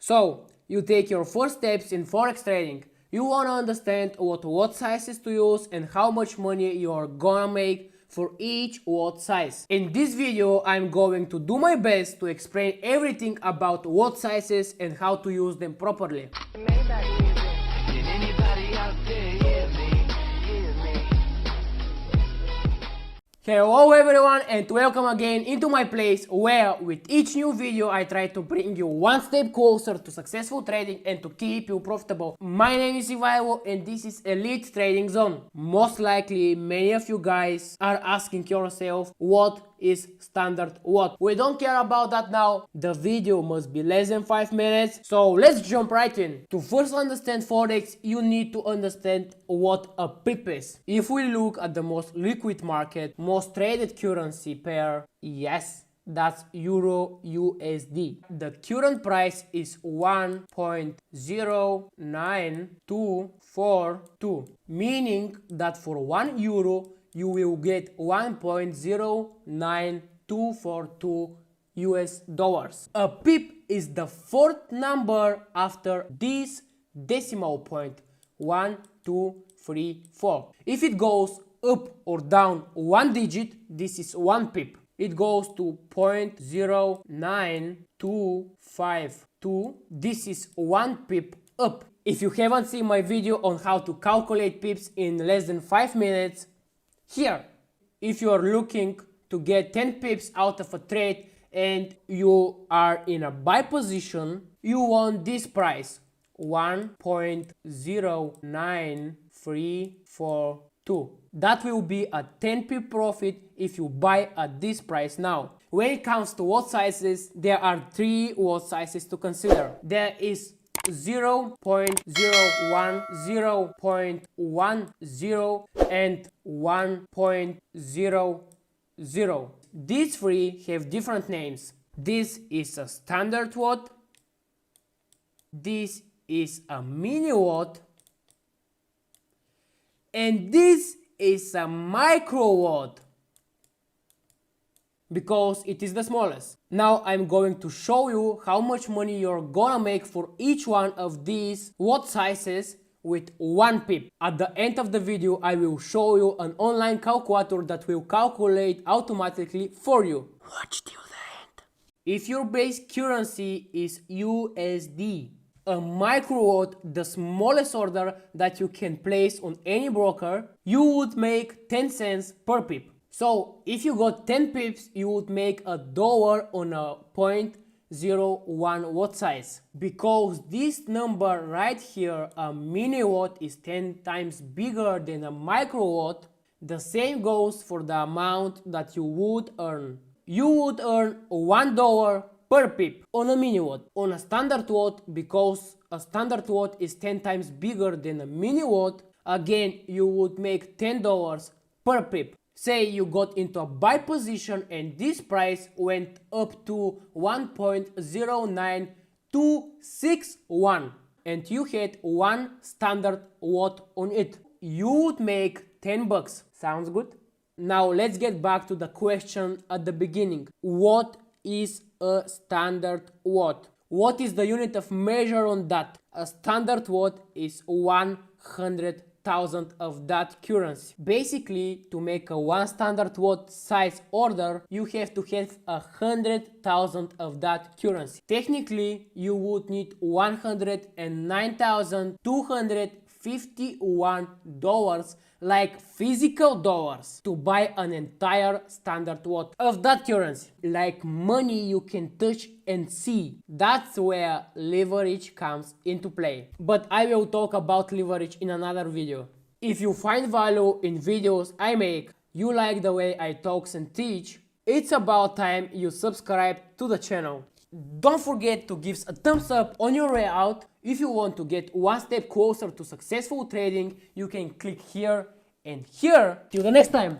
So you take your first steps in Forex trading. You want to understand what lot sizes to use and how much money you are gonna make for each lot size. In this video I'm going to do my best to explain everything about lot sizes and how to use them properly. Hello everyone and welcome again into my place where with each new video I try to bring you one step closer to successful trading and to keep you profitable. My name is Ivailo and this is Elite Trading Zone. Most likely many of you guys are asking yourself what is standard lot. We don't care about that now. The video must be less than 5 minutes, so let's jump right in. To first understand Forex, you need to understand what a pip is. If we look at the most liquid market, most traded currency pair, yes, that's Euro USD. The current price is 1.09242, meaning that for 1 euro you will get 1.09242 US dollars. A pip is the fourth number after this decimal point, 1, 2, 3, 4. If it goes up or down one digit, this is 1 pip. It goes to 0.09252, this is 1 pip up. If you haven't seen my video on how to calculate pips in less than 5 minutes, here, if you are looking to get 10 pips out of a trade and you are in a buy position, you want this price, 1.09342. That will be a 10 pip profit if you buy at this price now. When it comes to lot sizes, there are 3 lot sizes to consider. There is 0.01, 0.10 and 1.00. These 3 have different names. This is a standard lot, this is a mini lot, and this is a micro lot, because it is the smallest. Now I'm going to show you how much money you're gonna make for each one of these lot sizes with 1 pip. At the end of the video I will show you an online calculator that will calculate automatically for you. Watch till the end. If your base currency is USD, a micro lot, the smallest order that you can place on any broker, you would make 10 cents per pip. So if you got 10 pips, you would make $1 on a 0.01 lot size. Because this number right here, a mini lot, is 10 times bigger than a micro lot, the same goes for the amount that you would earn. You would earn $1 per pip on a mini lot. On a standard lot, because a standard lot is 10 times bigger than a mini lot, again you would make $10 per pip. Say you got into a buy position and this price went up to 1.09261 and you had 1 standard lot on it. You would make 10 bucks. Sounds good? Now let's get back to the question at the beginning. What is a standard lot? What is the unit of measure on that? A standard lot is 100,000 of that currency. Basically, to make a 1 standard lot size order, you have to have 100,000 of that currency. Technically, you would need $109,251, like physical dollars, to buy an entire standard lot of that currency. Like money you can touch and see. That's where leverage comes into play. But I will talk about leverage in another video. If you find value in videos I make, you like the way I talk and teach, it's about time you subscribe to the channel. Don't forget to give a thumbs up on your way out. If you want to get one step closer to successful trading, you can click here and here. Till the next time.